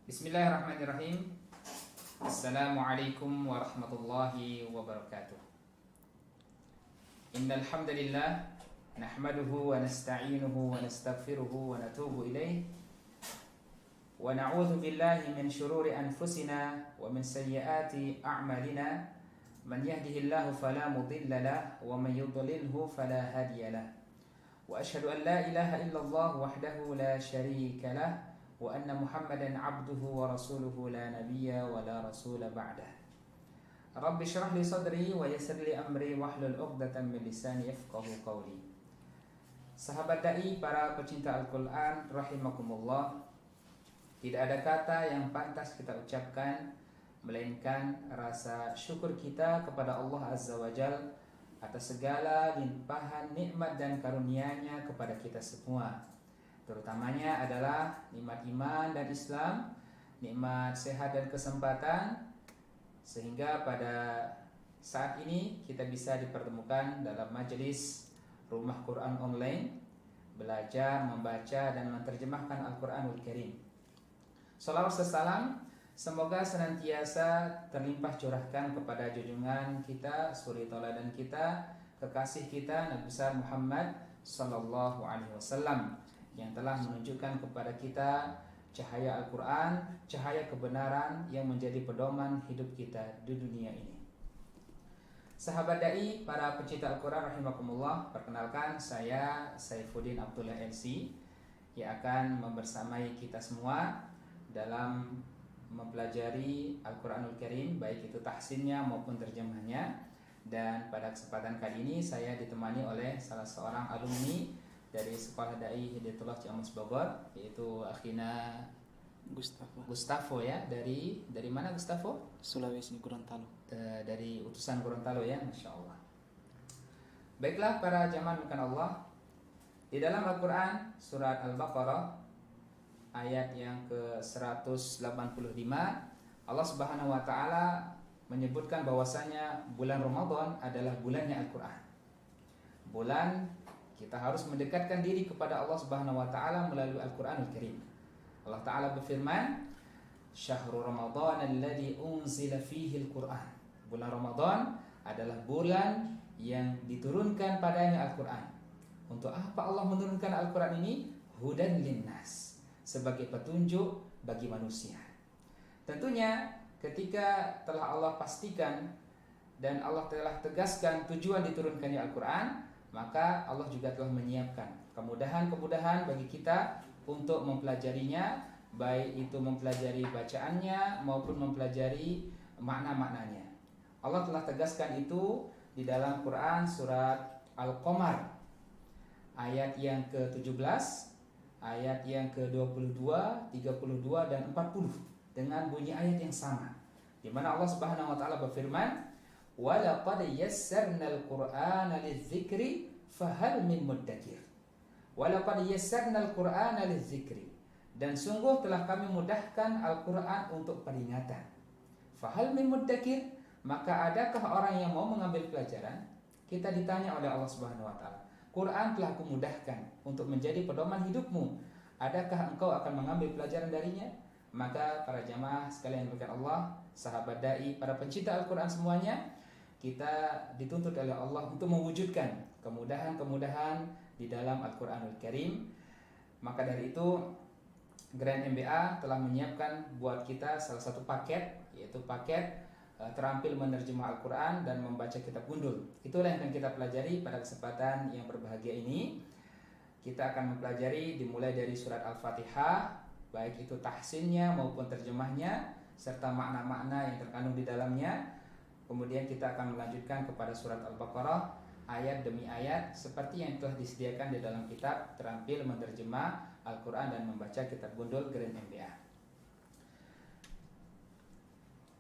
Bismillahirrahmanirrahim. Assalamualaikum warahmatullahi wabarakatuh. Innal hamdalillah nahmaduhu wa nasta'inuhu wa nastaghfiruhu wa natubu ilaih wa na'udzu billahi min shururi anfusina wa min sayyiati a'malina. Man yahdihillahu fala mudilla lahu wa man yudlilhu fala hadiya lahu. Wa asyhadu an la ilaha illallah wahdahu la syarika lahu wa anna Muhammadan abduhu wa rasuluhu la nabiyya wa la rasula ba'dah. Rabbi syrah li sadri wa yassir li amri wahlul 'uqdatam min lisani yafqahu qawli. Sahabat dai, para pecinta Al-Qur'an rahimakumullah, tidak ada kata yang pantas kita ucapkan melainkan rasa syukur kita kepada Allah Azza wa Jalla atas segala limpahan nikmat dan karunia-Nya kepada kita semua. Terutamanya adalah nikmat iman dan Islam, nikmat sehat dan kesempatan, sehingga pada saat ini kita bisa dipertemukan dalam majelis Rumah Quran Online, belajar, membaca, dan menerjemahkan Al-Quranul Karim. Salawat salam semoga senantiasa terlimpah curahkan kepada junjungan kita, suri tauladan kita, kekasih kita, Nabi besar Muhammad sallallahu alaihi wasallam, yang telah menunjukkan kepada kita cahaya Al-Quran, cahaya kebenaran yang menjadi pedoman hidup kita di dunia ini. Sahabat dai, para pecinta Al-Quran rahimakumullah, perkenalkan saya Saifuddin Abdullah LC yang akan membersamai kita semua dalam mempelajari Al-Quranul Karim, baik itu tahsinnya maupun terjemahnya. Dan pada kesempatan kali ini saya ditemani oleh salah seorang alumni dari Sekolah Dai Hidayatullah Ciamis Bogor, yaitu akhina Gustavo ya, dari mana Gustavo? Sulawesi, Gorontalo. Dari utusan Gorontalo ya, Masya Allah. Baiklah para jamaah bukan Allah, di dalam Al-Quran surat Al-Baqarah ayat yang ke-185 Allah Subhanahu wa taala menyebutkan bahwasanya bulan Ramadan adalah bulannya Al-Quran. Bulan kita harus mendekatkan diri kepada Allah Subhanahu wa taala melalui Al-Qur'anul Karim. Allah taala berfirman, "Syahrul Ramadan alladzi unzila fihi al-Qur'an." Bulan Ramadan adalah bulan yang diturunkan padanya Al-Qur'an. Untuk apa Allah menurunkan Al-Qur'an ini? Hudan linnas, sebagai petunjuk bagi manusia. Tentunya ketika telah Allah pastikan dan Allah telah tegaskan tujuan diturunkannya Al-Qur'an, maka Allah juga telah menyiapkan kemudahan-kemudahan bagi kita untuk mempelajarinya, baik itu mempelajari bacaannya maupun mempelajari makna-maknanya. Allah telah tegaskan itu di dalam Quran surat Al-Qamar ayat yang ke-17, ayat yang ke-22, 32 dan 40 dengan bunyi ayat yang sama, di mana Allah Subhanahu wa taala berfirman, وَلَقَدْ يَسَّرْنَا الْقُرْآنَ لِلذِّكْرِ فَهَلْ مِن مُدَّكِرٍ. وَلَقَدْ يَسَّرْنَا الْقُرْآنَ لِلذِّكْرِ, dan sungguh telah kami mudahkan Al-Quran untuk peringatan. فَهَلْ مِن مُدَّكِرٍ, maka adakah orang yang mau mengambil pelajaran? Kita ditanya oleh Allah Subhanahu wa taala, Quran telah kumudahkan untuk menjadi pedoman hidupmu, adakah engkau akan mengambil pelajaran darinya? Maka para jamaah sekalian yang berkat Allah, sahabat dai, para pencinta Al-Quran semuanya, kita dituntut oleh Allah untuk mewujudkan kemudahan-kemudahan di dalam Al-Quranul Karim. Maka dari itu Grand MBA telah menyiapkan buat kita salah satu paket, yaitu paket terampil menerjemah Al-Quran dan membaca kitab gundul. Itulah yang akan kita pelajari pada kesempatan yang berbahagia ini. Kita akan mempelajari dimulai dari surat Al-Fatihah, baik itu tahsinnya maupun terjemahnya, serta makna-makna yang terkandung di dalamnya. Kemudian kita akan melanjutkan kepada surat Al-Baqarah ayat demi ayat, seperti yang telah disediakan di dalam kitab terampil menerjemah Al-Quran dan membaca kitab gundul Grand MBA.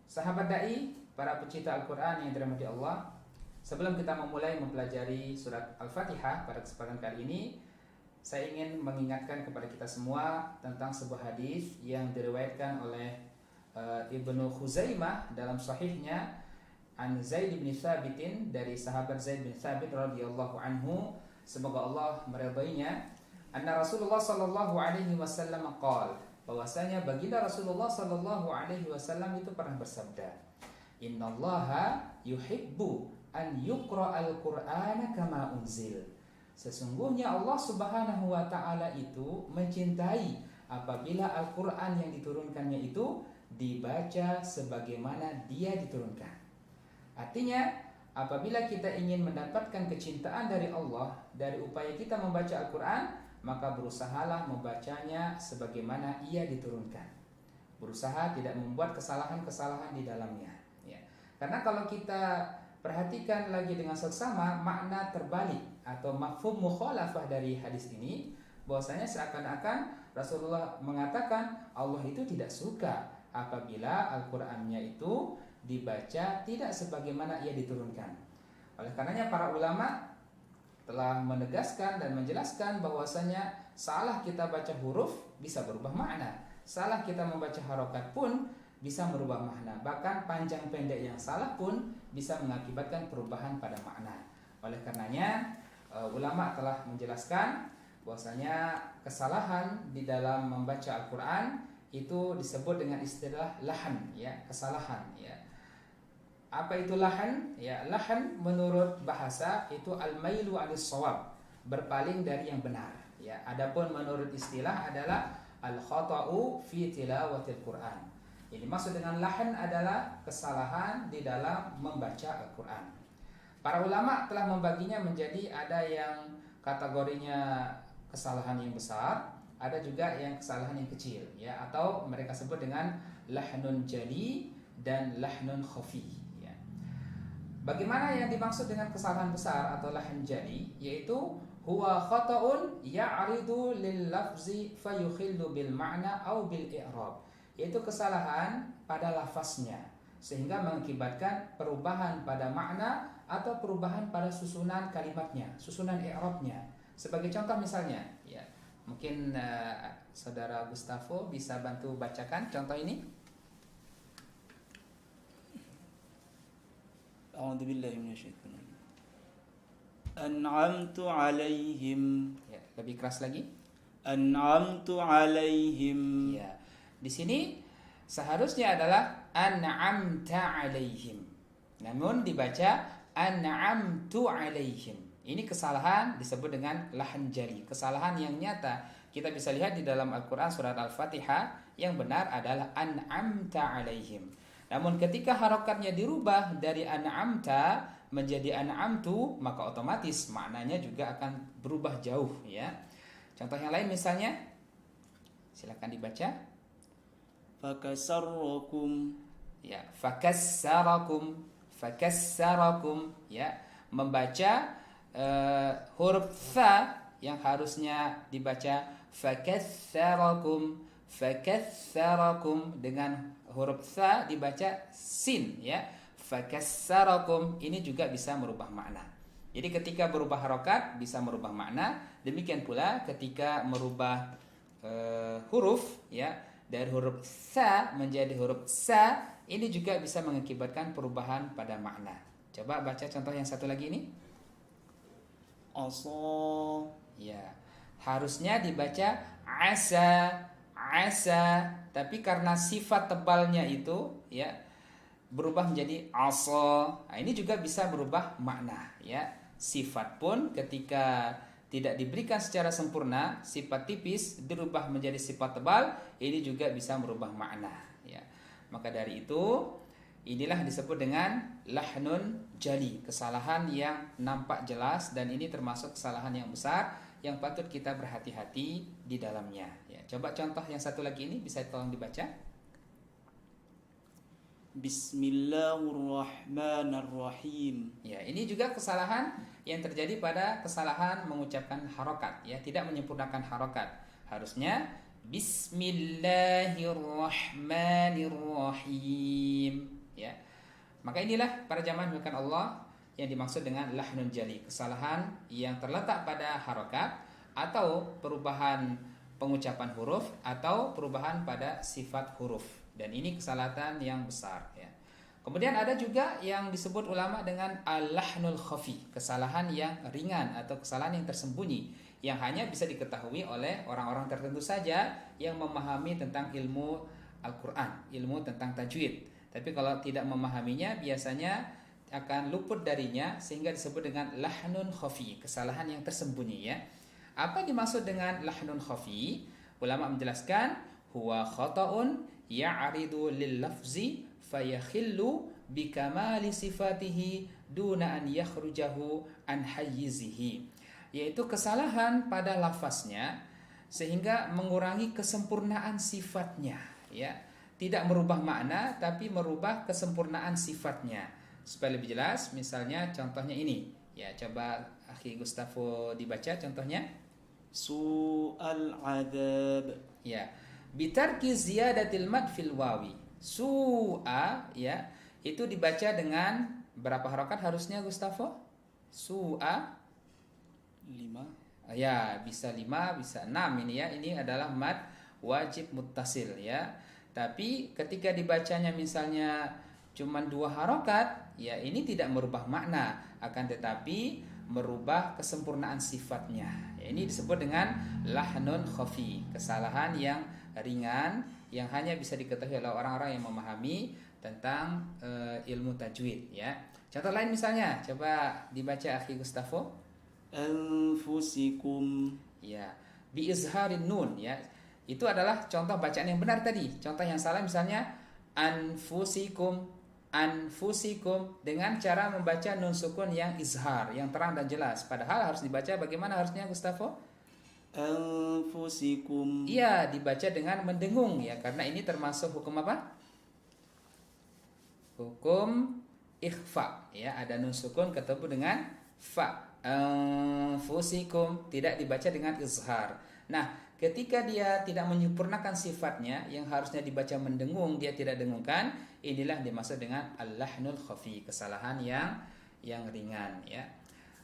Sahabat dai, para pecinta Al-Quran yang dirahmati Allah, sebelum kita memulai mempelajari surat Al-Fatihah pada kesempatan kali ini, saya ingin mengingatkan kepada kita semua tentang sebuah hadis yang diriwayatkan oleh Ibnu Khuzaimah dalam sahihnya, an Zaid bin Thabitin, dari sahabat Zaid bin Thabit radhiyallahu anhu, semoga Allah meridainya, anna Rasulullah sallallahu alaihi wasallam qala, bahwasanya baginda Rasulullah Sallallahu Alaihi Wasallam itu pernah bersabda, Innallaha yuhibbu an yuqra'al Qur'ana kama unzil. Sesungguhnya Allah Subhanahu wa taala itu mencintai apabila Al-Qur'an yang diturunkannya itu dibaca sebagaimana dia diturunkan. Artinya, apabila kita ingin mendapatkan kecintaan dari Allah dari upaya kita membaca Al-Qur'an, maka berusahalah membacanya sebagaimana ia diturunkan. Berusaha tidak membuat kesalahan-kesalahan di dalamnya, ya. Karena kalau kita perhatikan lagi dengan seksama, makna terbalik atau mafhum mukhalafah dari hadis ini, bahwasanya seakan-akan Rasulullah mengatakan Allah itu tidak suka apabila Al-Qur'annya itu dibaca tidak sebagaimana ia diturunkan. Oleh karenanya para ulama telah menegaskan dan menjelaskan bahwasanya salah kita baca huruf bisa berubah makna. Salah kita membaca harokat pun bisa merubah makna. Bahkan panjang pendek yang salah pun bisa mengakibatkan perubahan pada makna. Oleh karenanya ulama telah menjelaskan bahwasanya kesalahan di dalam membaca Al-Qur'an itu disebut dengan istilah lahan, ya, kesalahan, ya. Apa itu lahan? Ya, lahan menurut bahasa itu al-mailu 'anis shawab, berpaling dari yang benar, ya. Adapun menurut istilah adalah al-khata'u fi tilawatil Qur'an. Ini maksud dengan lahan adalah kesalahan di dalam membaca Al-Qur'an. Para ulama telah membaginya menjadi ada yang kategorinya kesalahan yang besar, ada juga yang kesalahan yang kecil, ya, atau mereka sebut dengan lahnun jali dan lahnun khafi. Bagaimana yang dimaksud dengan kesalahan besar atau lahan jali? Yaitu huwa khata'un ya'ridu lil lafzi fayukhillu bil ma'na au bil i'rab. Yaitu kesalahan pada lafaznya sehingga mengakibatkan perubahan pada makna atau perubahan pada susunan kalimatnya, susunan i'rabnya. Sebagai contoh misalnya, ya, mungkin saudara Gustavo bisa bantu bacakan contoh ini. A'udzu billahi minasyaitonir rajim. An'amtu 'alaihim. Ya, lebih keras lagi. An'amtu 'alaihim. Ya. Di sini seharusnya adalah an'amta 'alaihim. Namun dibaca an'amtu 'alaihim. Ini kesalahan disebut dengan lahan jali, kesalahan yang nyata. Kita bisa lihat di dalam Al-Qur'an surat Al-Fatihah, yang benar adalah an'amta 'alaihim. Namun ketika harokatnya dirubah dari an'amta menjadi an'amtu, maka otomatis maknanya juga akan berubah jauh, ya. Contoh yang lain misalnya, silakan dibaca. Fakasarrakum. Ya, fakassarakum, ya. Membaca huruf tha yang harusnya dibaca fakassarakum dengan huruf tha dibaca sin, ya. Fakassarakum ini juga bisa merubah makna. Jadi ketika berubah harokat bisa merubah makna. Demikian pula ketika merubah huruf, ya, dari huruf tha menjadi huruf sa, ini juga bisa mengakibatkan perubahan pada makna. Coba baca contoh yang satu lagi ini. Asa. Ya, harusnya dibaca asa, tapi karena sifat tebalnya itu, ya, berubah menjadi asa. Nah, ini juga bisa berubah makna, ya. Sifat pun ketika tidak diberikan secara sempurna, sifat tipis dirubah menjadi sifat tebal, ini juga bisa merubah makna, ya. Maka dari itu, inilah disebut dengan lahnun jali, kesalahan yang nampak jelas, dan ini termasuk kesalahan yang besar yang patut kita berhati-hati di dalamnya, ya. Coba contoh yang satu lagi ini bisa tolong dibaca. Bismillahirrahmanirrahim. Ya, ini juga kesalahan yang terjadi pada kesalahan mengucapkan harokat, ya, tidak menyempurnakan harokat. Harusnya Bismillahirrahmanirrahim, ya. Maka inilah para jamaah milikkan Allah yang dimaksud dengan lahnun jali, kesalahan yang terletak pada harokat atau perubahan pengucapan huruf atau perubahan pada sifat huruf, dan ini kesalahan yang besar, ya. Kemudian ada juga yang disebut ulama dengan al-lahnul khafi, kesalahan yang ringan atau kesalahan yang tersembunyi. yang hanya bisa diketahui oleh orang-orang tertentu saja yang memahami tentang ilmu Al-Quran, ilmu tentang tajwid. Tapi kalau tidak memahaminya biasanya akan luput darinya, sehingga disebut dengan lahnun khafi, kesalahan yang tersembunyi ya. Apa dimaksud dengan lahnun khafi? Ulama menjelaskan huwa khata'un ya'ridu lil lafzi fayakhillu bikamali sifatihi duna an yakhrujahu an hayyizihi, yaitu kesalahan pada lafaznya sehingga mengurangi kesempurnaan sifatnya ya, tidak merubah makna tapi merubah kesempurnaan sifatnya. Supaya lebih jelas, misalnya contohnya ini ya, coba akhi Gustavo dibaca contohnya. Su'al adab. Ya, bitarki ziyadatil mad fil wawi. Su'a ya, itu dibaca dengan berapa harokat harusnya Gustavo? Su'a 5. ya, bisa 5, bisa 6 ini ya. Ini adalah mad wajib muttasil ya. Tapi ketika dibacanya misalnya cuma 2 harokat, ya ini tidak merubah makna, akan tetapi merubah kesempurnaan sifatnya. Ya, ini disebut dengan lahnun khafi, kesalahan yang ringan yang hanya bisa diketahui oleh orang-orang yang memahami tentang ilmu tajwid ya. Contoh lain misalnya, coba dibaca akhi Gustavo. Anfusikum. Ya, bi izharin nun ya. Itu adalah contoh bacaan yang benar tadi. Contoh yang salah misalnya anfusikum, anfusikum, dengan cara membaca nun sukun yang izhar, yang terang dan jelas. Padahal harus dibaca bagaimana harusnya Gustavo? Anfusikum. Iya, dibaca dengan mendengung ya, karena ini termasuk hukum apa? Hukum ikhfa ya, ada nun sukun ketemu dengan fa. Anfusikum tidak dibaca dengan izhar. Nah, ketika dia tidak menyempurnakan sifatnya yang harusnya dibaca mendengung, dia tidak dengungkan, inilah dimaksud dengan al-lahnul khafi, kesalahan yang ringan ya.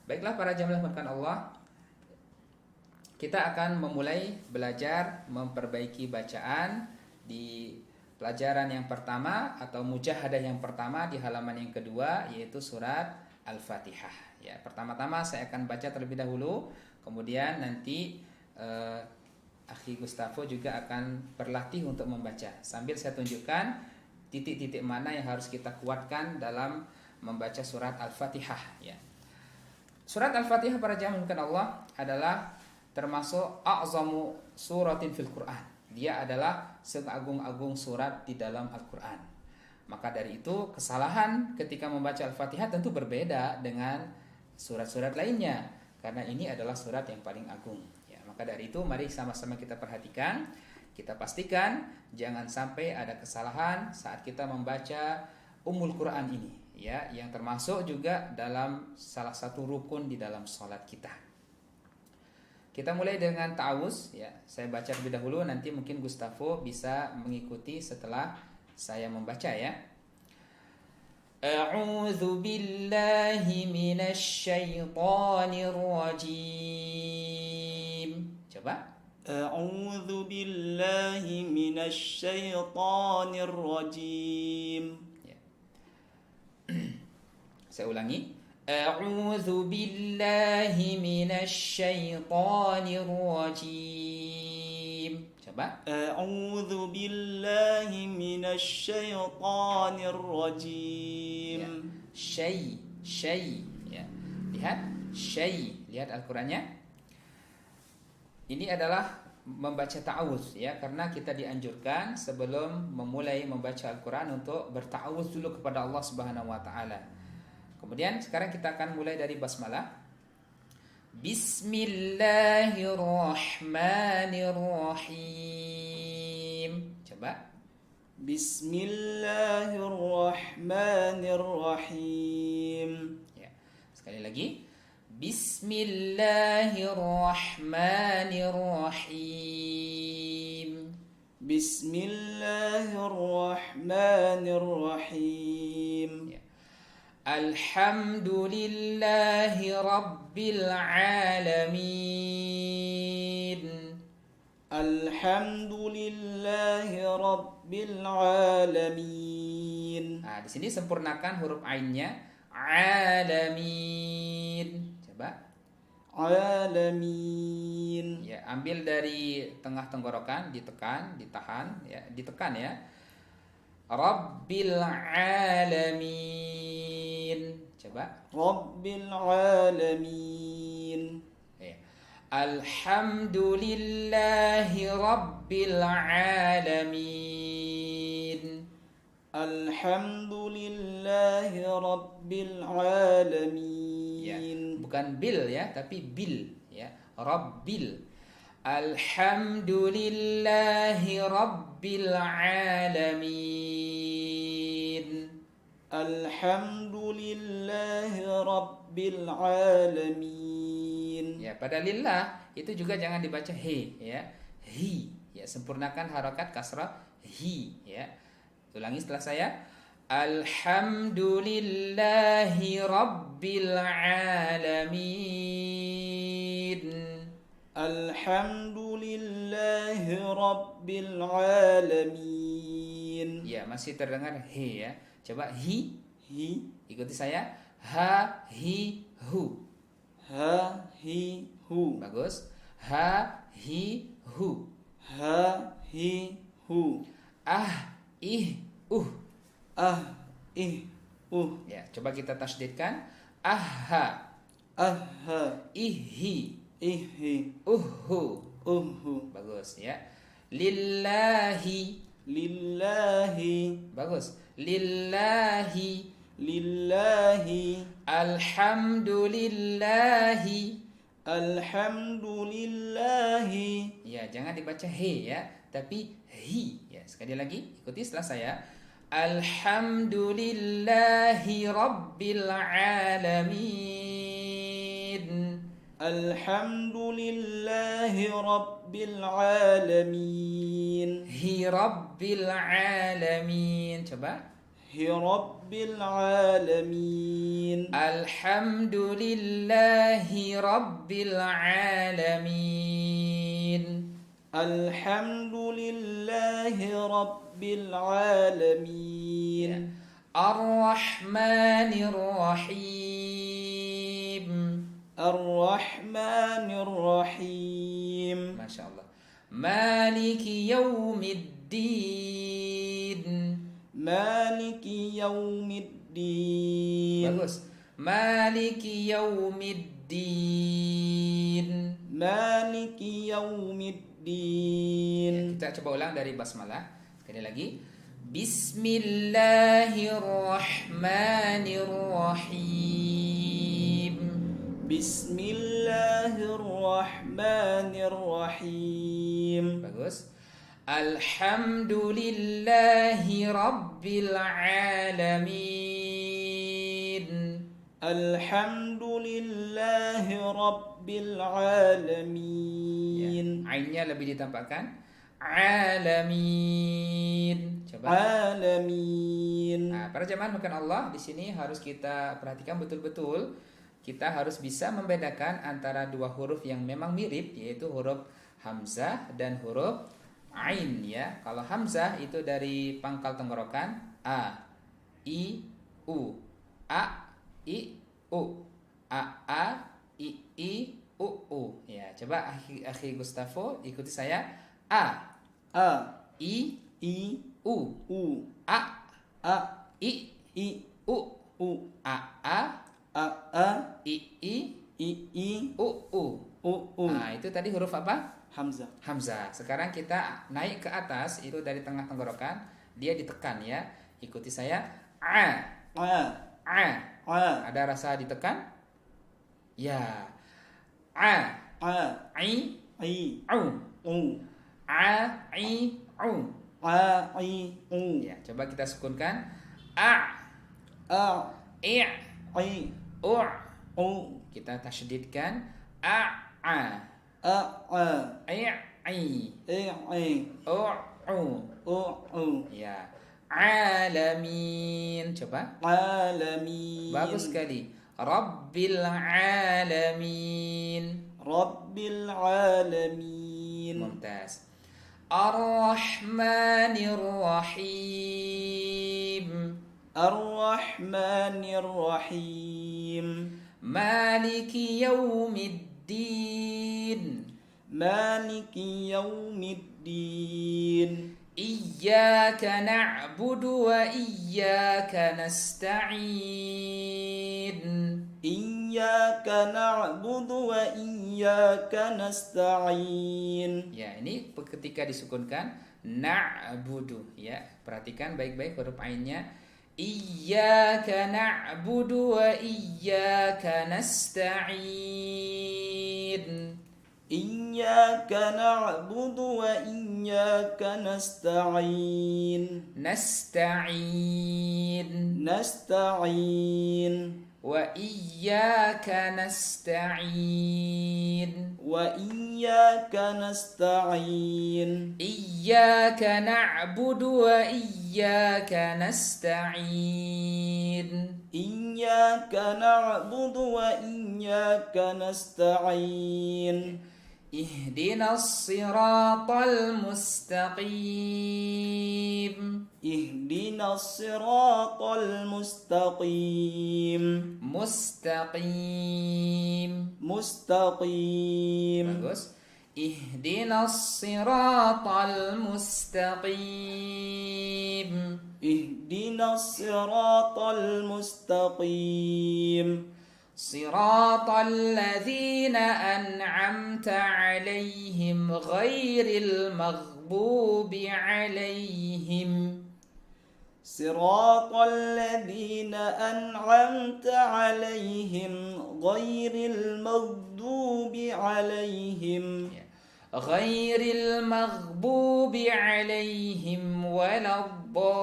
Baiklah para jamaah melakukan Allah, kita akan memulai belajar memperbaiki bacaan di pelajaran yang pertama atau mujahadah yang pertama di halaman yang kedua, yaitu surat Al-Fatihah ya. Pertama-tama saya akan baca terlebih dahulu, kemudian nanti akhi Gustavo juga akan berlatih untuk membaca sambil saya tunjukkan titik-titik mana yang harus kita kuatkan dalam membaca surat Al-Fatihah ya. Surat Al-Fatihah para jamaah Allah adalah termasuk a'zamu suratin fil Quran. Dia adalah seagung-agung surat di dalam Al-Quran. Maka dari itu kesalahan ketika membaca Al-Fatihah tentu berbeda dengan surat-surat lainnya, karena ini adalah surat yang paling agung. Maka dari itu mari sama-sama kita perhatikan, kita pastikan jangan sampai ada kesalahan saat kita membaca Ummul Quran ini ya, yang termasuk juga dalam salah satu rukun di dalam sholat kita. Kita mulai dengan ta'awuz ya. Saya baca terlebih dahulu, nanti mungkin Gustavo bisa mengikuti setelah saya membaca ya. A'udzu billahi minasy syaithanir rajim. Coba. A'udzu billahi minasy syaithanir rajim. Ya. Saya ulangi. A'udzu billahi minasy syaithanir rajim. Coba. A'udzu billahi minasy syaithanir rajim. Ya. Syai ya. Lihat syai, lihat Al-Qur'annya. Ini adalah membaca ta'awuz ya, karena kita dianjurkan sebelum memulai membaca Al-Qur'an untuk berta'awuz dulu kepada Allah Subhanahu wa taala. Kemudian sekarang kita akan mulai dari basmalah. Bismillahirrahmanirrahim. Coba. Bismillahirrahmanirrahim. Ya. Sekali lagi. Bismillahirrahmanirrahim. Bismillahirrahmanirrahim. Ya. Alhamdulillahi Rabbil Alamin. Alhamdulillahi Rabbil Alamin. Nah, di sini sempurnakan huruf ainnya. Alamin. Coba. alamin. Ya, ambil dari tengah tenggorokan, ditekan, ditahan, ya, ditekan ya. Rabbil alamin. Coba. Rabbil alamin. Ya. Alhamdulillahi rabbil alamin. Alhamdulillahi rabbil Ya, alamin. bukan bil ya, tapi bil ya. Rabbil. Alhamdulillahi rabbil alamin. Alhamdulillahi rabbil alamin. Ya, pada lillah itu juga jangan dibaca he ya. Hi ya, sempurnakan harokat kasrah hi ya. Ulangi setelah saya. Alhamdulillahi rabbil alamin. Alhamdulillahi rabbil alamin. Ya, masih terdengar he ya. Coba hi, Hi, ikuti saya. Ha, hi, hu. ha, hi, hu. Bagus. Ha, hi, hu. Ha, hi, hu. Ah, ih, Ah, ih, Ya, coba kita tasdidkan. Aha, aha, ihi, ihi, uhu. Bagus ya. Lillahi. lillahi, Bagus. Lillahi. lillahi, Alhamdulillahi. alhamdulillahi. Ya, jangan dibaca he ya, tapi hi ya. Sekali lagi, ikuti setelah saya. Alhamdulillahi rabbil alamin. Alhamdulillahi rabbil alamin. Hi rabbil alamin. Coba. Hi rabbil alamin. Alhamdulillahi rabbil alamin. Alhamdulillahi rabbil alamin. Ar-Rahmanir Rahim. Ar-Rahmanir Rahim. Masya Allah. Maliki yaumiddin. Maliki yaumiddin. Bagus. Maliki yaumiddin. Maliki yaumiddin. Kita coba ulang dari basmalah. Sekali lagi. Bismillahirrahmanirrahim. Bismillahirrahmanirrahim. Bagus. Alhamdulillahi rabbil alamin. Alhamdulillahi rabbil Ya, alamin. ainnya lebih ditampakkan. Alamin. Coba. Alamin. Nah, para jemaah makan Allah, di sini harus kita perhatikan betul-betul. Kita harus bisa membedakan antara dua huruf yang memang mirip, yaitu huruf hamzah dan huruf ain ya. Kalau hamzah itu dari pangkal tenggorokan a, i, u. A, i, u. A, i, u. Ya, coba akhi Gustavo ikuti saya. A, A, i, I, u. U. A, A, i, I, u. U. A, A, i, I, u. U. Nah, itu tadi huruf apa? Hamzah. Hamzah. Sekarang kita naik ke atas, itu dari tengah tenggorokan, dia ditekan ya. Ikuti saya. A. A, Ada rasa ditekan? Ya. A. I. I, Au. U. A. I. Au. U. Ya, coba kita sukunkan. A. I. I, U. U. Kita tasydidkan. A. I. U. Ya. Alamin. Coba. Alamin. Bagus sekali. Rabbil alamin. Rabbil alamin. Mumtaz. Ar-Rahmanir Rahim. Ar-Rahmanir Rahim. Maliki yaumiddin. الدين مالك يوم الدين إياك نعبد وإياك نستعين. إياك نعبد وإياك نستعين. Ya, ini ketika disukunkan na'budu ya. Perhatikan baik-baik huruf ainnya. Iyyaka na'budu wa iyyaka nasta'in. إياك نعبد وإياك نستعين. Nasta'in. نستعين. وإياك نستعين. وإياك نستعين. إياك نعبد وإياك نستعين. إياك نعبد وإياك نستعين. اهدنا الصراط المستقيم. اهدنا الصراط المستقيم. مستقيم. مستقيم. Bagus. اهدنا الصراط المستقيم. اهدنا الصراط المستقيم. صراط الذين أنعمت عليهم غير المغضوب عليهم. صراط الذين أنعمت عليهم غير المغضوب عليهم. غير المغضوب عليهم ولا الضالين.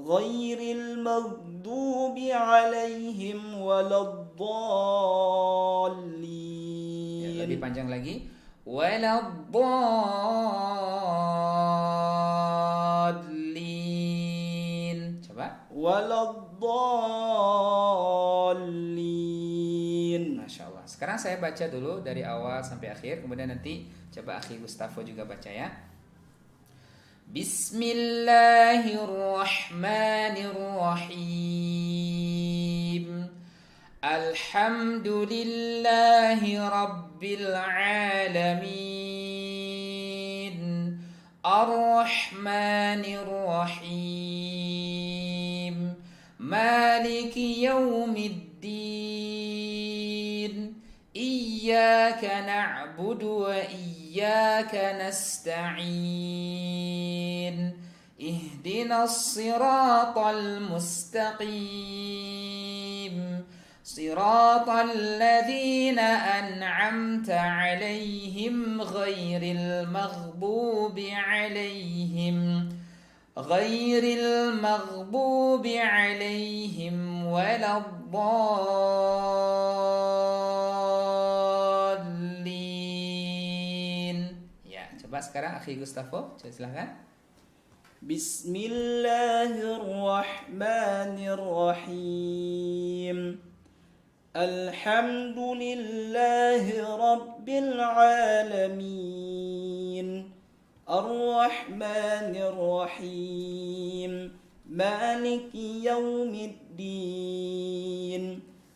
غير المغضوب عليهم ولا الضالين. Lebih panjang lagi. ولا الضالين. Coba. ولا الضالين. Masya Allah. Sekarang saya baca dulu dari awal sampai akhir. Kemudian nanti coba Akhi Gustavo juga baca ya. Bismillahirrahmanirrahim. Alhamdulillahi Rabbil Alamin. Ar-Rahmanir-Rahim. Maliki Yawmiddin. Iyyaka na'budu wa iyyaka nasta'in. Ihdinas siratal mustaqim. صراط الذين أنعمت عليهم غير المغضوب عليهم ولا الضالين. Ya, coba sekarang Akhi Gustavo, silakan. Bismillahirrahmanirrahim. Alhamdulillahi Rabbil Alamin. Ar-Rahmanir-Rahim. Maliki Yawmiddin.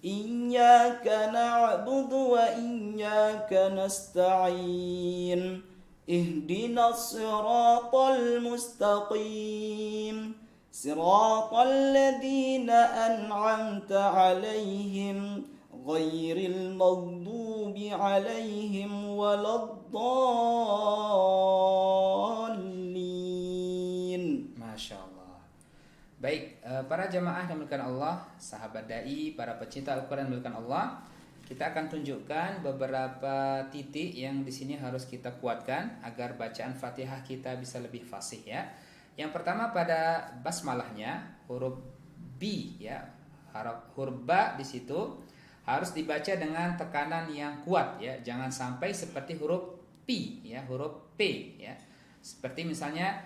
Iyyaka na'budu wa iyyaka nasta'in. Ihdinas siratal mustaqim. صراط الذين أنعمت عليهم غير المغضوب عليهم ولا الضالين. Masya Allah. Baik, para jamaah yang dimuliakan Allah, sahabat dai, para pecinta Al-Quran yang dimuliakan Allah, kita akan tunjukkan beberapa titik yang di sini harus kita kuatkan agar bacaan Fatihah kita bisa lebih fasih ya. Yang pertama pada basmalahnya huruf B ya, huruf ba di situ harus dibaca dengan tekanan yang kuat ya, jangan sampai seperti huruf P ya, huruf P ya. Seperti misalnya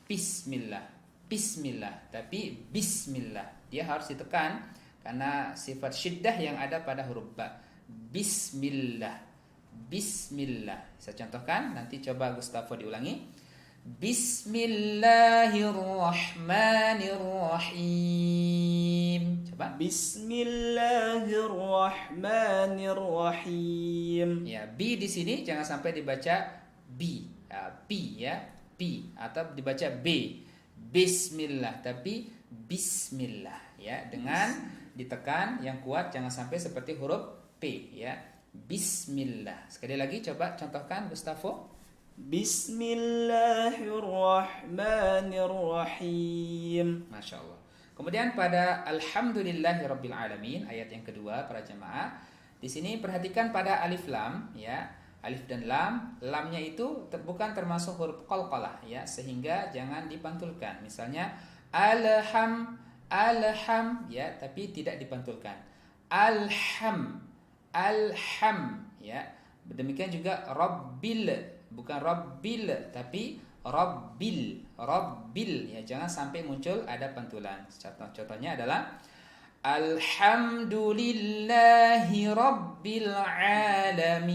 bismillah, bismillah, tapi bismillah. Dia harus ditekan karena sifat syiddah yang ada pada huruf ba. Bismillah. Bismillah. Saya contohkan, nanti coba Gustavo diulangi. Bismillahirrahmanirrahim. Coba. Bismillahirrahmanirrahim. Ya, bi di sini jangan sampai dibaca bi, pi ya, pi atau dibaca b. Bismillah, tapi bismillah ya, dengan ditekan yang kuat, jangan sampai seperti huruf p ya. Bismillah. Sekali lagi coba contohkan Gustavo. Bismillahirrahmanirrahim. Masya Allah. Kemudian pada Alhamdulillahirabbil alamin, ayat yang kedua para jemaah. Di sini perhatikan pada alif lam ya. Alif dan lam, lamnya itu bukan termasuk huruf qalqalah ya, sehingga jangan dipantulkan. Misalnya alham ya, tapi tidak dipantulkan. Alham ya. Demikian juga rabbil, bukan rabbil tapi rabbil ya, jangan sampai muncul ada pantulan. Contohnya adalah Alhamdulillahi Rabbil Alamin.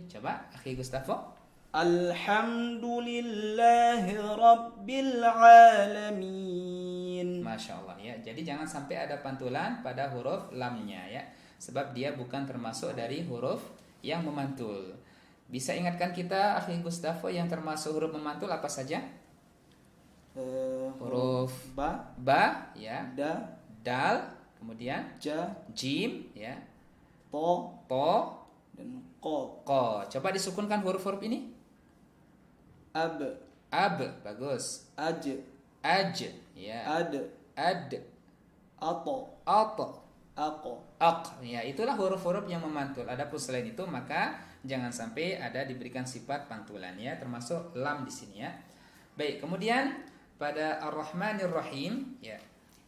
Coba akhi Gustavo. Alhamdulillahi Rabbil Alamin. Masya Allah ya. Jadi jangan sampai ada pantulan pada huruf lamnya ya, sebab dia bukan termasuk dari huruf yang memantul. Bisa ingatkan kita akhi Gustavo yang termasuk huruf memantul apa saja? Huruf ba ya, dal, kemudian jim ya, to dan ko. Coba disukunkan huruf-huruf ini. Ab, bagus. Aj ya. Ad, ato, ako. ak ya, itulah huruf-huruf yang memantul. Adapun selain itu maka jangan sampai ada diberikan sifat pantulan ya, termasuk lam di sini ya. Baik, kemudian pada Ar-Rahmanir-Rahim ya.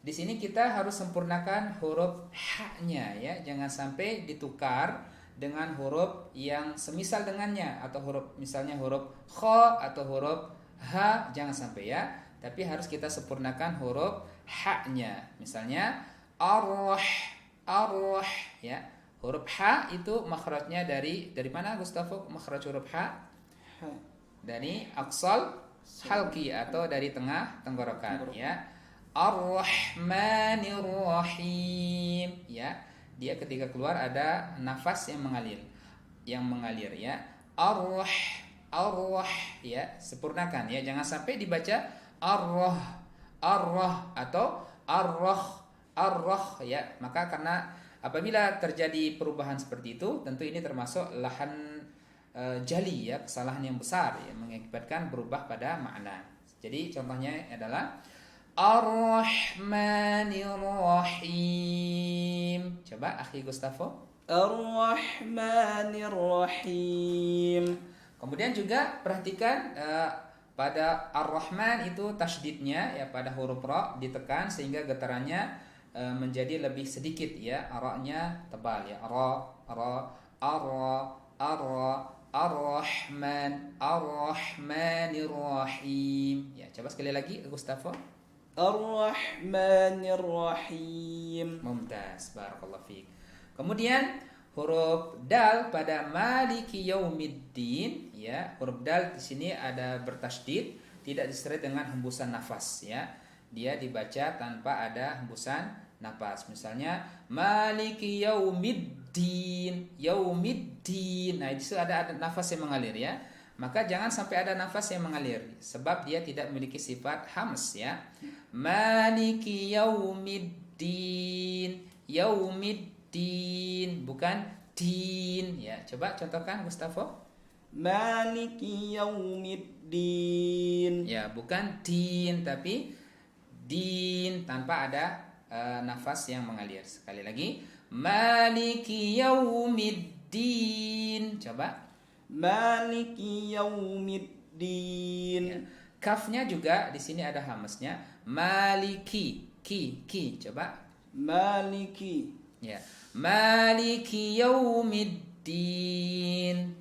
Di sini kita harus sempurnakan huruf ha-nya ya, jangan sampai ditukar dengan huruf yang semisal dengannya, atau huruf misalnya huruf kha atau huruf ha, jangan sampai ya. Tapi harus kita sempurnakan huruf ha-nya. Misalnya arwah ya. Huruf ha itu makhrajnya dari mana Gustavo? Makhraj huruf ha? Dari aqsal halqi atau dari tengah tenggorokan ya. Ar-Rahmanir-Rahim ya. Dia ketika keluar ada nafas yang mengalir ya. Arwah ya, sempurnakan ya. Jangan sampai dibaca arwah atau arwah ya. Maka karena apabila terjadi perubahan seperti itu, tentu ini termasuk lahan jali ya, kesalahan yang besar ya, mengakibatkan berubah pada makna. Jadi contohnya adalah Ar-Rahmanir-Rahim. Coba akhi Gustavo. Ar-Rahmanir-Rahim. Kemudian juga perhatikan pada Ar-Rahman itu tasydidnya ya, pada huruf ra ditekan sehingga getarannya menjadi lebih sedikit ya, ra-nya tebal ya. Ar-Rahman, Ar-Rahmanir-Rahim. Ya, coba sekali lagi Gustavo. Ar-Rahmanir-Rahim. Mumtaz, barakallahu fiik. Kemudian huruf dal pada Maliki Yaumiddin ya. Huruf dal di sini ada bertasydid, tidak disertai dengan hembusan nafas ya. Dia dibaca tanpa ada hembusan nafas. Misalnya Maliki Yaumiddin. Nah, itu ada nafas yang mengalir ya. Maka jangan sampai ada nafas yang mengalir, sebab dia tidak memiliki sifat hams ya. Maliki Yaumiddin. Bukan din ya. Coba contohkan Gustavo. Maliki Yaumiddin. Ya, bukan din tapi din tanpa ada nafas yang mengalir. Sekali lagi, Maliki Yaumiddin. Coba. Maliki Yaumiddin. Ya. Kafnya juga di sini ada hamasnya. Maliki, ki. Coba. Maliki. Ya. Maliki Yaumiddin.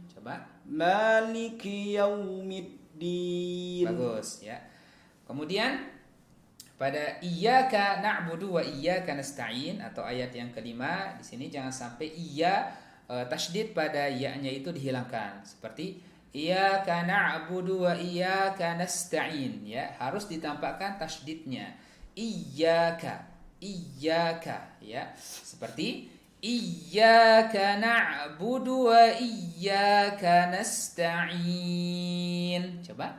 Coba. Maliki Yaumiddin. Bagus ya. Kemudian pada iyyaka na'budu wa iyyaka nasta'in atau ayat yang kelima, di sini jangan sampai tasydid pada ya-nya itu dihilangkan. Seperti Iyyaka na'budu wa iyyaka nasta'in, ya, harus ditampakkan tasydidnya. Iyyaka, iyyaka, ya. Seperti iyyaka na'budu wa iyyaka nasta'in. Coba.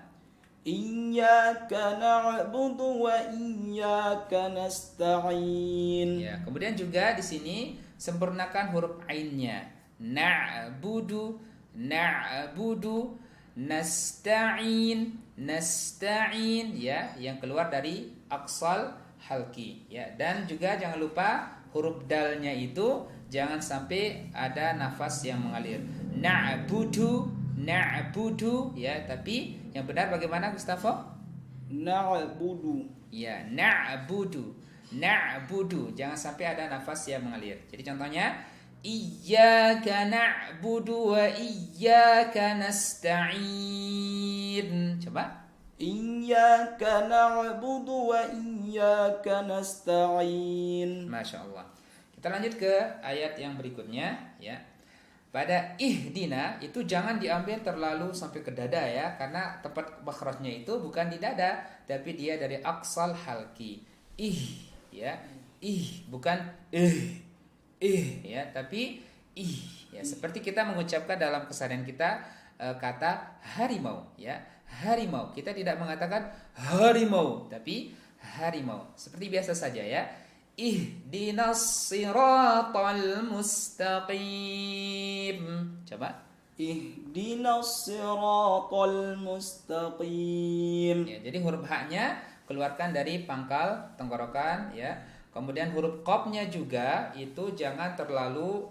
Iyyaka na'budu wa iyyaka nasta'in. Ya, kemudian juga di sini sempurnakan huruf ainnya. Na'budu, na'budu, nasta'in, nasta'in, ya, yang keluar dari aqsal halqi, ya. Dan juga jangan lupa huruf dalnya itu jangan sampai ada nafas yang mengalir. Na'budu, na'budu, ya, tapi yang benar bagaimana Gustavo? Na'budu. Ya, na'budu, na'budu, jangan sampai ada nafas yang mengalir. Jadi contohnya Iyyaka na'budu wa iyyaka nasta'in. Coba. Iyyaka na'budu wa iyyaka nasta'in. Masya Allah. Kita lanjut ke ayat yang berikutnya, ya. Pada ihdina itu jangan diambil terlalu sampai ke dada, ya, karena tempat makhrajnya itu bukan di dada, tapi dia dari aqsal halqi. Ya. Bukan ya, tapi ya, seperti kita mengucapkan dalam keseharian kita kata harimau, ya, harimau. Kita tidak mengatakan harimau, tapi harimau. Seperti biasa saja, ya. Ihdinas siratal mustaqim. Coba. Ihdinas siratal mustaqim. Ya, jadi huruf H-nya keluarkan dari pangkal tenggorokan, ya. Kemudian huruf qafnya juga itu jangan terlalu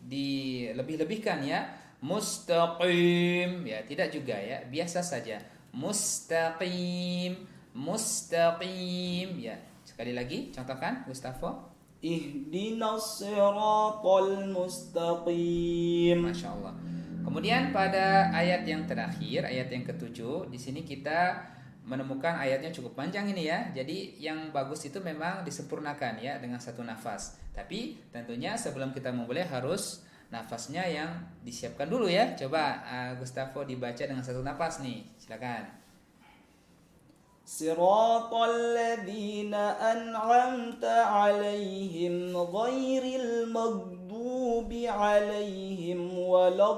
dilebih-lebihkan, ya. Mustaqim, ya, tidak juga, ya. Biasa saja. Mustaqim, mustaqim, ya. Sekali lagi contohkan Gustavo. Ihdinas siratal mustaqim. Masya Allah. Kemudian pada ayat yang terakhir, ayat yang ke-7, di sini kita menemukan ayatnya cukup panjang ini, ya. Jadi yang bagus itu memang disempurnakan, ya, dengan satu nafas. Tapi tentunya sebelum kita memulai harus nafasnya yang disiapkan dulu, ya. Coba Gustavo dibaca dengan satu nafas nih. Silakan. Siratal ladzina an'amta 'alaihim ghairil maghdubi 'alaihim waladdallin.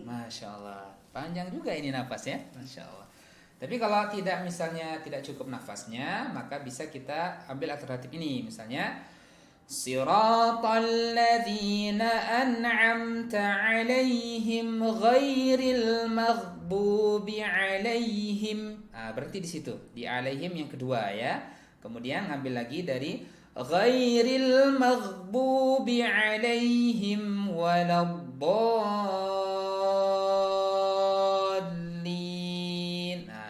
Masya Allah. Panjang juga ini nafas, ya. Masya Allah. Tapi kalau tidak, misalnya tidak cukup nafasnya, maka bisa kita ambil alternatif ini. Misalnya Siratal ladzina an'amta 'alaihim ghairil maghdubi 'alaihim. Berhenti di situ. Di 'alaihim yang kedua, ya. Kemudian ngambil lagi dari ghairil maghdubi 'alaihim waladdallin.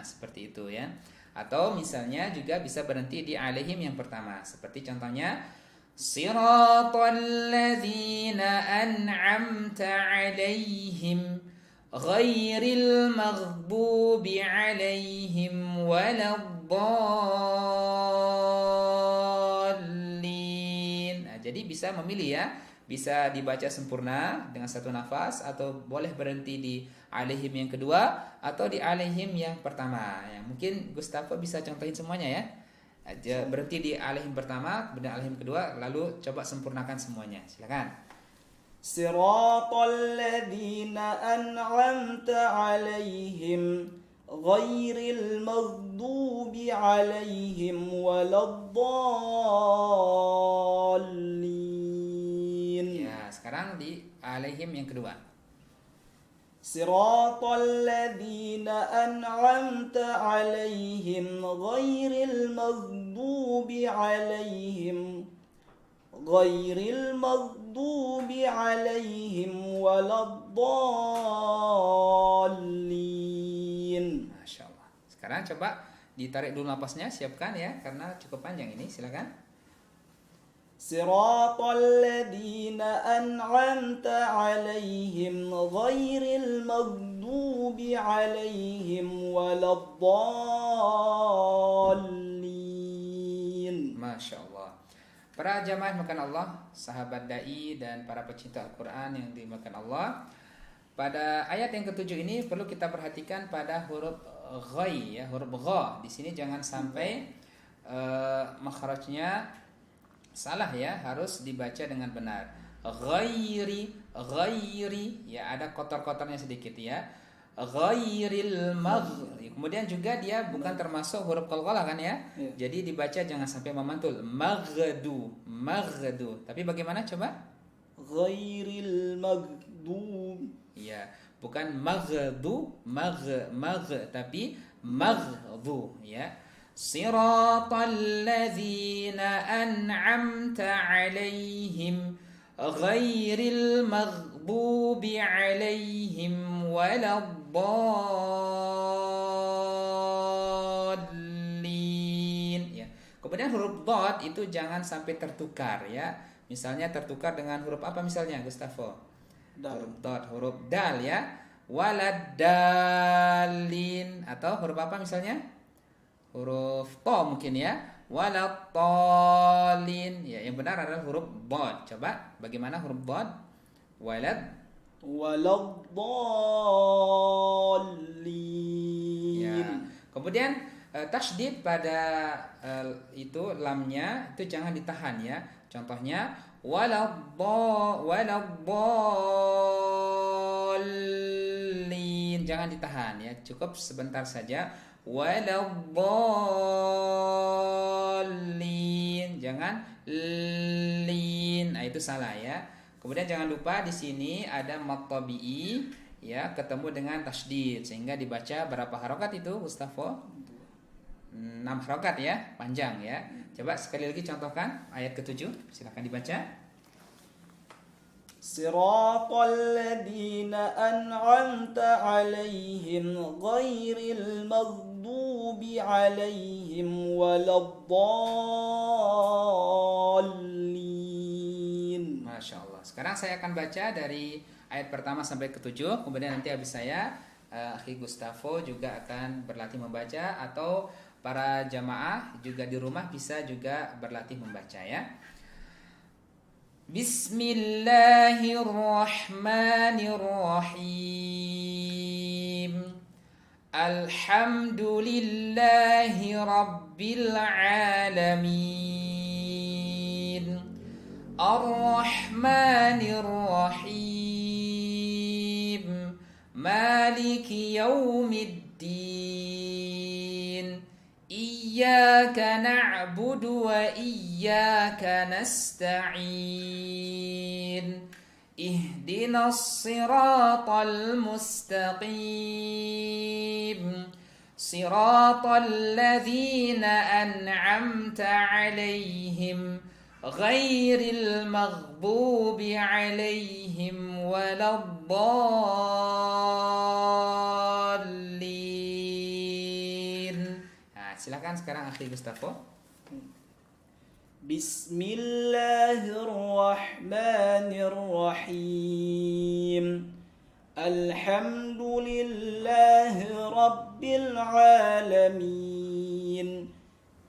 Seperti itu, ya. Atau misalnya juga bisa berhenti di 'alaihim yang pertama. Seperti contohnya Siratal ladzina an'amta 'alaihim ghairil maghdubi 'alaihim waladdallin. Jadi bisa memilih, ya. Bisa dibaca sempurna dengan satu nafas, atau boleh berhenti di 'alaihim yang kedua atau di 'alaihim yang pertama. Ya, mungkin Gustavo bisa contohin semuanya, ya. Berhenti di 'alaihim pertama, kemudian 'alaihim kedua, lalu coba sempurnakan semuanya. Silakan. Siratal ladzina an'amta 'alaihim ghairil maghdubi 'alaihim waladdallin. Ya, sekarang di 'alaihim yang kedua. Siratal ladzina an'amta 'alaihim ghairil maghdubi 'alaihim waladdallin. Masya Allah. Sekarang coba ditarik dulu napasnya, siapkan, ya, karena cukup panjang ini. Silakan. Siratal ladzina an'amta 'alaihim ghairil maghdubi 'alaihim waladdallin. Masya Allah. Para jamaah yang dimuliakan Allah, sahabat dai dan para pecinta Al-Quran yang dimuliakan Allah, pada ayat yang ketujuh ini perlu kita perhatikan pada huruf ghai ya, huruf gha. Di sini jangan sampai makhrajnya salah ya, harus dibaca dengan benar. Ghairi, ghairi ya, ada kotor-kotornya sedikit ya. Ghairil kemudian juga dia bukan termasuk huruf qalqalah kan ya. Jadi dibaca jangan sampai memantul. Maghdu, maghdu. Tapi bagaimana coba? Ghairil maghdub. Ya, bukan maghdu, tapi maghdu ya. Siratal ladzina an'amta 'alaihim ghairil maghdubi 'alaihim waladdallin ya. Kemudian huruf dhad itu jangan sampai tertukar ya. Misalnya tertukar dengan huruf apa misalnya Gustavo? Huruf dot, huruf dal ya. Waladdallin, atau huruf apa misalnya? Huruf to mungkin ya. Waladdallin. Ya, yang benar adalah huruf dot. Coba bagaimana huruf dot? Waladdallin. Ya. Kemudian tasydid pada itu lamnya itu jangan ditahan ya. Contohnya waladdallin, jangan ditahan ya, cukup sebentar saja. Waladdallin, jangan lin. Nah, itu salah ya. Kemudian jangan lupa di sini ada mad tabi'i ya, ketemu dengan tasydid sehingga dibaca berapa harokat itu Gustavo? 6 harokat ya, panjang ya. Coba sekali lagi contohkan ayat ke-7, silakan dibaca. Siratal ladzina an'amta 'alaihim ghairil maghdubi 'alaihim waladdallin. Masya Allah. Sekarang saya akan baca dari ayat pertama sampai ke-7, kemudian nanti habis saya Akhi Gustavo juga akan berlatih membaca, atau para jamaah juga di rumah bisa juga berlatih membaca ya. Bismillahirrahmanirrahim. Alhamdulillahi rabbil alamin. Ar-Rahmanir-Rahim. Maliki yaumiddin. Iyyaka na'budu wa iyyaka nasta'in. Ihdinas siratal mustaqim. Siratal ladzina an'amta 'alaihim ghairil maghdubi 'alaihim waladdallin. Nah, silakan sekarang Akhi Gustavo. Bismillahirrahmanirrahim. Alhamdulillahi rabbil alamin.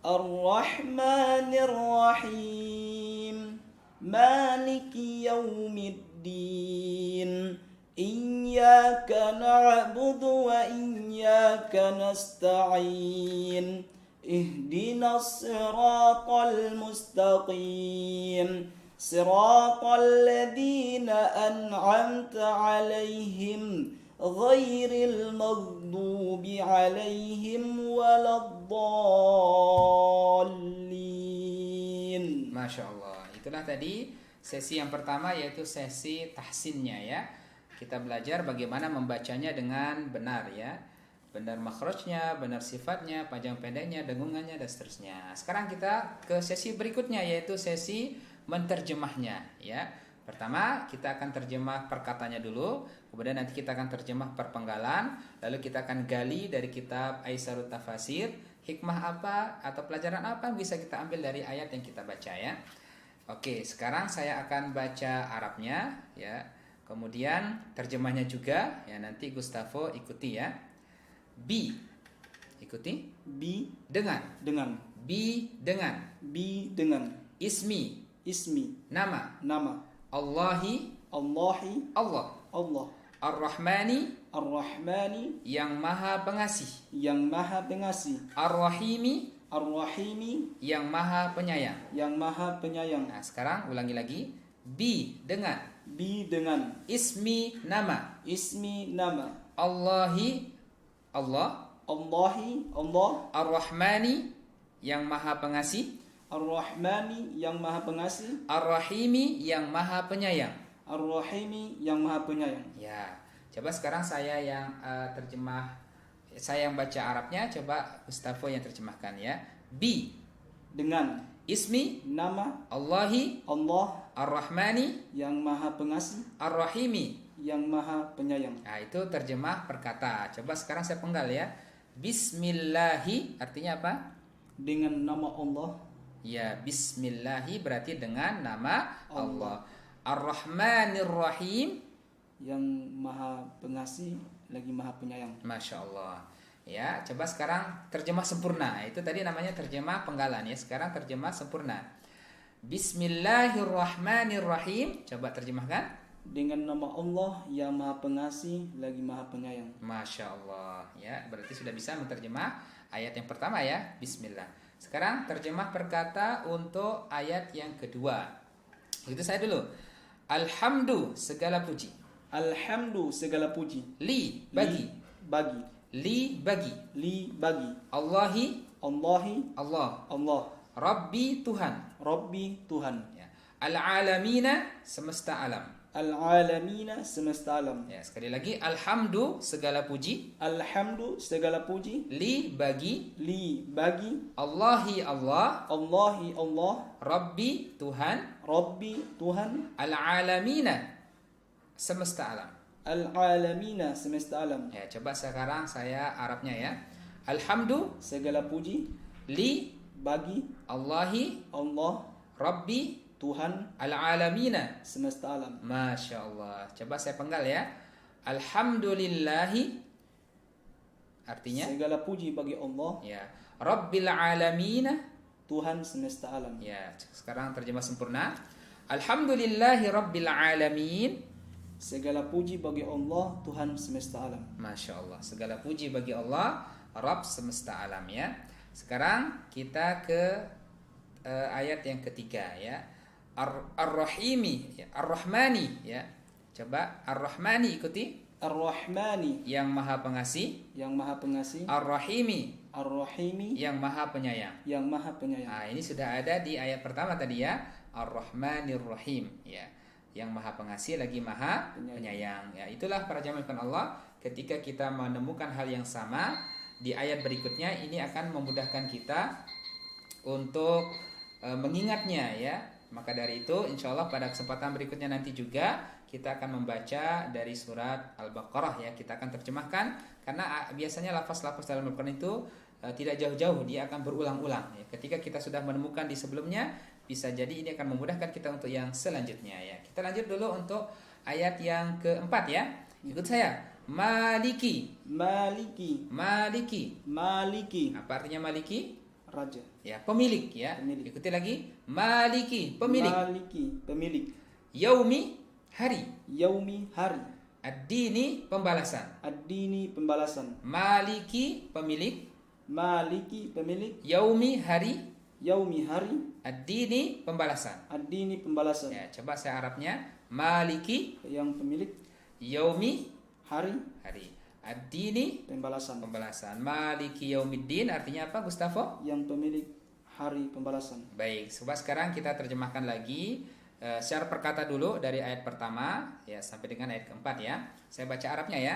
Ar-Rahmanir-Rahim. Maliki yaumiddin. Iyyaka na'budu wa iyyaka nasta'in. Ihdinas siratal mustaqim. Siratal ladzina an'amta 'alaihim ghairil maghdubi 'alaihim waladdallin. Masya Allah. Itulah tadi sesi yang pertama, yaitu sesi tahsinnya ya. Kita belajar bagaimana membacanya dengan benar ya. Benar makhrajnya, benar sifatnya, panjang pendeknya, dengungannya, dan seterusnya. Sekarang kita ke sesi berikutnya, yaitu sesi menterjemahnya ya. Pertama kita akan terjemah perkataannya dulu, kemudian nanti kita akan terjemah perpenggalan, lalu kita akan gali dari kitab Aisarut Tafasir, hikmah apa atau pelajaran apa yang bisa kita ambil dari ayat yang kita baca ya. Oke, sekarang saya akan baca Arabnya ya. Kemudian terjemahnya juga ya, nanti Gustavo ikuti ya. Bi, ikuti. Bi dengan. dengan. Bi dengan. Bi dengan. Ismi, ismi, nama. nama. Allahi, Allahi, Allah. Allah. Ar-Rahmani, Ar-Rahmani, yang maha pengasih. yang maha pengasih. Ar-Rahimi, Ar-Rahimi, yang maha penyayang. yang maha penyayang. Nah, sekarang ulangi lagi. Bi, dengan. Bi, dengan. Ismi, nama. Ismi, nama. Allahi, Allah. Allahi, Allah. Ar-Rahmani, yang maha pengasih. Ar-Rahmani, yang maha pengasih. Ar-Rahimi, yang maha penyayang. Ar-Rahimi, yang maha penyayang. Ya, coba sekarang saya yang saya yang baca Arabnya, coba Gustavo yang terjemahkan ya. Bi, Dengan. ismi, Nama. Allahi, Allah, Ar-Rahmani, yang maha pengasih. Ar-Rahimi. Yang maha penyayang. Nah, itu terjemah perkata. Coba sekarang saya penggal ya. Bismillahi artinya apa? Dengan nama Allah. Ya, Bismillahi berarti dengan nama Allah. Ar-Rahmanir Rahim, Yang maha pengasih lagi maha penyayang. Masya Allah. Ya, coba sekarang terjemah sempurna. Itu tadi namanya terjemah penggalan ya. Sekarang terjemah sempurna. Bismillahirrahmanirrahim. Coba terjemahkan. Dengan nama Allah yang maha pengasih lagi maha penyayang. Masya Allah. Ya, berarti sudah bisa menerjemah ayat yang pertama ya. Bismillah. Sekarang terjemah perkata untuk ayat yang kedua. Itu saya dulu. Alhamdu, segala puji. Alhamdu, segala puji. Li, bagi. Bagi. Li, bagi. Li, bagi. Allahi, Allahi, Allah. Allah. Rabbi, Tuhan. Rabbi, Tuhan. Ya. Al-alamina, semesta alam. Al-alamina, semesta alam. Ya, sekali lagi. Alhamdu, segala puji. Alhamdu, segala puji. Li, bagi. Li, bagi. Allahi, Allah. Allahi, Allah. Rabbi, Tuhan. Rabbi, Tuhan. Al-alamina, semesta alam. Al-alamina, semesta alam. Ya, coba sekarang saya Arabnya ya. Alhamdu, Segala puji. li, Bagi. Allahi, Allah. Rabbi, Tuhan. al-alamina. Semesta alam. Masya Allah. Coba saya penggal ya. Alhamdulillahi, artinya Segala puji bagi Allah. ya, Rabbil alamina. Tuhan semesta alam. Ya, sekarang terjemah sempurna. Alhamdulillahi Rabbil alamin. Segala puji bagi Allah, Tuhan semesta alam. Masya Allah. Segala puji bagi Allah, Rabb semesta alam ya. Sekarang kita ke ayat yang ketiga ya. Ar-Rahimi, ya. Ar-Rahmani ya. Coba Ar-Rahmani ikuti. Ar-Rahmani, Yang maha pengasih. yang maha pengasih. Ar-Rahimi, Ar-Rahimi, yang maha penyayang. yang maha penyayang. Nah, ini sudah ada di ayat pertama tadi ya. Ar-Rahmanir Rahim ya. Yang maha pengasih lagi maha penyayang. Ya, itulah para jamaah Allah, ketika kita menemukan hal yang sama di ayat berikutnya, ini akan memudahkan kita untuk mengingatnya ya. Maka dari itu insya Allah pada kesempatan berikutnya nanti juga kita akan membaca dari surat Al-Baqarah ya. Kita akan terjemahkan karena biasanya lafaz-lafaz dalam Al-Quran itu tidak jauh-jauh, dia akan berulang-ulang ya. Ketika kita sudah menemukan di sebelumnya, bisa jadi ini akan memudahkan kita untuk yang selanjutnya ya. Kita lanjut dulu untuk ayat yang keempat ya. Ikut saya. Maliki. Maliki, Maliki. Maliki, Apa artinya maliki? raja. Ya, pemilik ya. Pemilik. Ikuti lagi. Maliki, pemilik. Maliki, pemilik. Yaumi, hari. Yaumi, hari. Ad-dini, pembalasan. Ad-dini, pembalasan. Maliki, pemilik. Maliki, pemilik. Yaumi, hari. Yaumi, hari. Ad-dini, pembalasan. Ad-dini, pembalasan. Ya, coba saya Arabnya. Maliki, Yang pemilik, yaumi, hari, hari. Ad-dini, pembalasan. pembalasan. Maliki yaumiddin artinya apa, Gustavo? Yang pemilik, hari pembalasan. Baik, coba sekarang kita terjemahkan lagi secara perkata dulu dari ayat pertama ya sampai dengan ayat keempat ya. Saya baca Arabnya ya.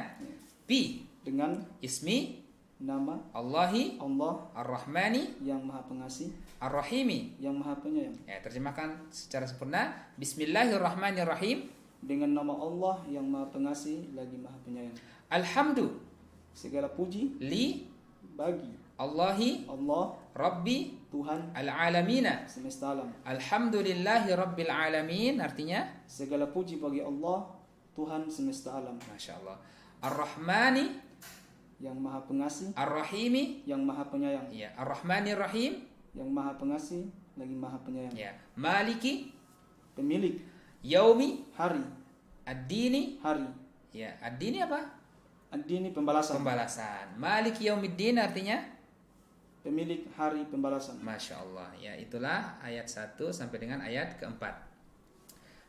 Bi, Dengan ismi, nama Allahi, Allah Ar-Rahmani, yang maha pengasih, Ar-Rahimi. yang maha penyayang. Ya, terjemahkan secara sempurna. Bismillahirrahmanirrahim. Dengan nama Allah yang maha pengasih lagi maha penyayang. Alhamdu, Segala puji li, bagi Allahi, Allah, Rabbi, Tuhan al-alamina. semesta alam. Alhamdulillahi Rabbil alamin artinya Segala puji bagi Allah, Tuhan semesta alam. Masya Allah. Ar-Rahmani, Yang maha pengasih, Ar-Rahimi. yang maha penyayang. Ya, Ar-Rahmanir Rahim. Yang maha pengasih, lagi Maha Penyayang. Ya. Maliki, Pemilik yaumi, hari, ad-dini. hari. Ya, ad-dini apa? Ad-dini pembalasan. Pembalasan. Maliki yaumiddin artinya Pemilik hari pembalasan. Masya Allah. Ya, itulah ayat 1 sampai dengan ayat keempat.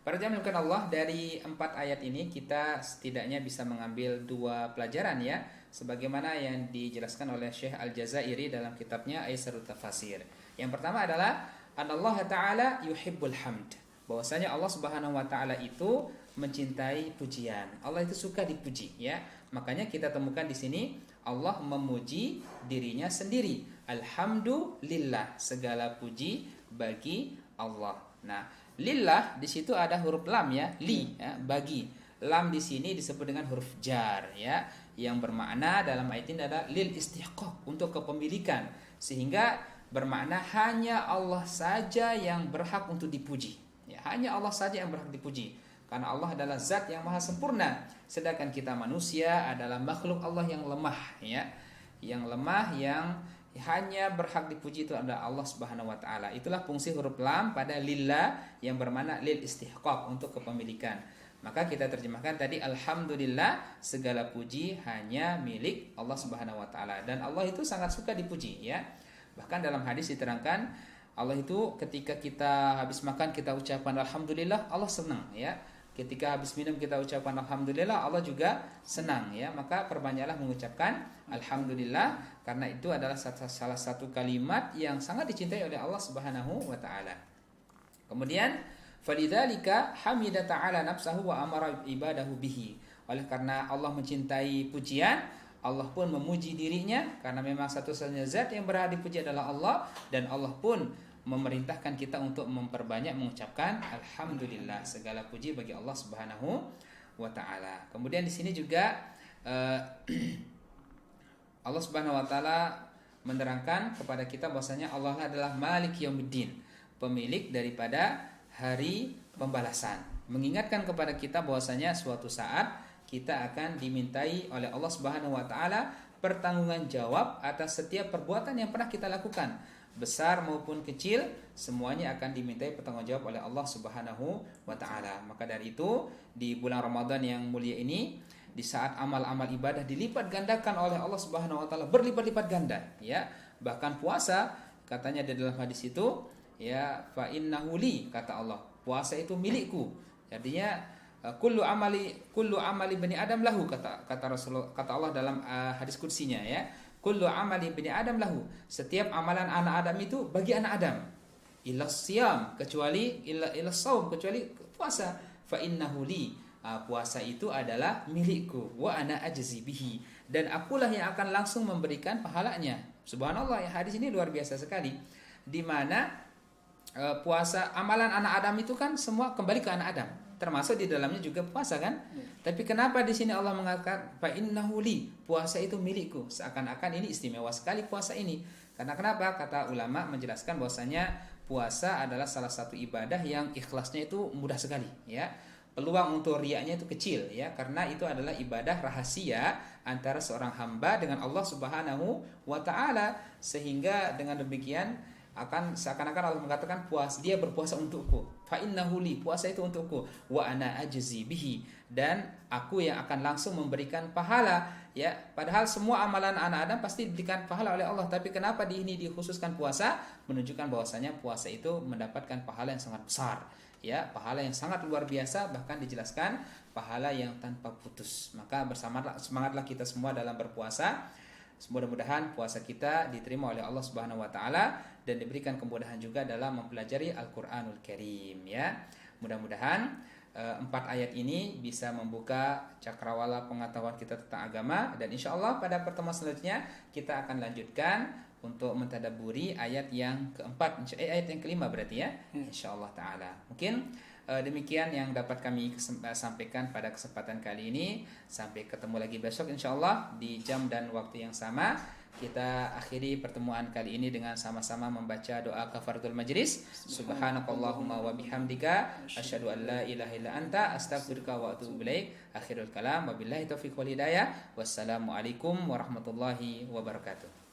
Para jamaah yang Allah, dari 4 ayat ini kita setidaknya bisa mengambil 2 pelajaran ya, sebagaimana yang dijelaskan oleh Syekh Al-Jazairi dalam kitabnya Aisarut Tafasir. Yang pertama adalah Allah Ta'ala yuhibbul hamd, bahwasanya Allah Subhanahu wa taala itu mencintai pujian. Allah itu suka dipuji ya. Makanya kita temukan di sini Allah memuji dirinya sendiri. Alhamdulillah, segala puji bagi Allah. Nah, lillah di situ ada huruf lam ya, li ya, bagi. Lam di sini disebut dengan huruf jar ya, yang bermakna dalam ayat ini adalah lil istihqaq, untuk kepemilikan, sehingga bermakna hanya Allah saja yang berhak untuk dipuji. Ya, hanya Allah saja yang berhak dipuji. Karena Allah adalah zat yang maha sempurna, sedangkan kita manusia adalah makhluk Allah yang lemah ya. Yang lemah, yang hanya berhak dipuji itu adalah Allah Subhanahu wa taala. Itulah fungsi huruf lam pada lillah yang bermakna lil istihqaq, untuk kepemilikan. Maka kita terjemahkan tadi alhamdulillah, segala puji hanya milik Allah Subhanahu wa taala, dan Allah itu sangat suka dipuji ya. Bahkan dalam hadis diterangkan Allah itu ketika kita habis makan kita ucapkan alhamdulillah, Allah senang ya. Ketika habis minum kita ucapkan alhamdulillah, Allah juga senang ya. Maka perbanyaklah mengucapkan alhamdulillah, karena itu adalah salah satu kalimat yang sangat dicintai oleh Allah Subhanahu wa taala. Kemudian falidzalika hamida ta'ala nafsahu wa amara ibadahu bihi. Oleh karena Allah mencintai pujian, Allah pun memuji dirinya, karena memang satu-satunya zat yang berhak dipuji adalah Allah, dan Allah pun memerintahkan kita untuk memperbanyak mengucapkan alhamdulillah, segala puji bagi Allah Subhanahu wa taala. Kemudian di sini juga Allah Subhanahu wa taala menerangkan kepada kita bahwasanya Allah adalah Malik Yaumiddin, pemilik daripada hari pembalasan. Mengingatkan kepada kita bahwasanya suatu saat kita akan dimintai oleh Allah Subhanahu wa taala pertanggunggan jawab atas setiap perbuatan yang pernah kita lakukan, besar maupun kecil, semuanya akan dimintai pertanggungjawab oleh Allah Subhanahu wa taala. Maka dari itu, di bulan Ramadan yang mulia ini, di saat amal-amal ibadah dilipat gandakan oleh Allah Subhanahu wa taala, berlipat-lipat ganda ya. Bahkan puasa, katanya di dalam hadis itu ya, fa innahu li, kata Allah, puasa itu milikku. Artinya kullu amali bani adam lahu, kata Rasulullah, kata Allah dalam hadis qudsinya ya. Kullu amali bani adam lahu, setiap amalan anak Adam itu bagi anak Adam. Illa siyam, kecuali illa shaum, kecuali puasa. Fa innahu li, puasa itu adalah milikku, wa ana ajzi bihi, dan akulah yang akan langsung memberikan pahalanya. Subhanallah, ya, hadis ini luar biasa sekali, di mana puasa, amalan anak Adam itu kan semua kembali ke anak Adam, termasuk di dalamnya juga puasa kan. Tapi kenapa di sini Allah mengatakan fa innahu li, puasa itu milikku? Seakan-akan ini istimewa sekali puasa ini. Karena kenapa? Kata ulama menjelaskan bahwasanya puasa adalah salah satu ibadah yang ikhlasnya itu mudah sekali ya. Peluang untuk riaknya itu kecil ya, karena itu adalah ibadah rahasia antara seorang hamba dengan Allah Subhanahu wa taala, sehingga dengan demikian akan seakan-akan Allah mengatakan dia berpuasa untukku. Fa innahu li, puasa itu untukku, wa ana ajzi bihi, dan aku yang akan langsung memberikan pahala ya. Padahal semua amalan anak Adam pasti diberikan pahala oleh Allah, tapi kenapa di ini dikhususkan puasa? Menunjukkan bahwasanya puasa itu mendapatkan pahala yang sangat besar ya, pahala yang sangat luar biasa, bahkan dijelaskan pahala yang tanpa putus. Maka semangatlah kita semua dalam berpuasa. Mudah-mudahan puasa kita diterima oleh Allah Subhanahu wa taala dan diberikan kemudahan juga dalam mempelajari Al-Qur'anul Karim ya. Mudah-mudahan 4 ayat ini bisa membuka cakrawala pengetahuan kita tentang agama, dan insyaallah pada pertemuan selanjutnya kita akan lanjutkan untuk mentadabburi ayat yang keempat, ayat yang kelima berarti ya, insyaallah taala. Mungkin demikian yang dapat kami sampaikan pada kesempatan kali ini. Sampai ketemu lagi besok insyaallah di jam dan waktu yang sama. Kita akhiri pertemuan kali ini dengan sama-sama membaca doa kafaratul majlis. Subhanakallahumma wa bihamdika asyhadu an la ilaha illa anta astaghfiruka wa atubu ilaik. Akhirul kalam, wabillahi taufiq wal hidayah. Wassalamualaikum warahmatullahi wabarakatuh.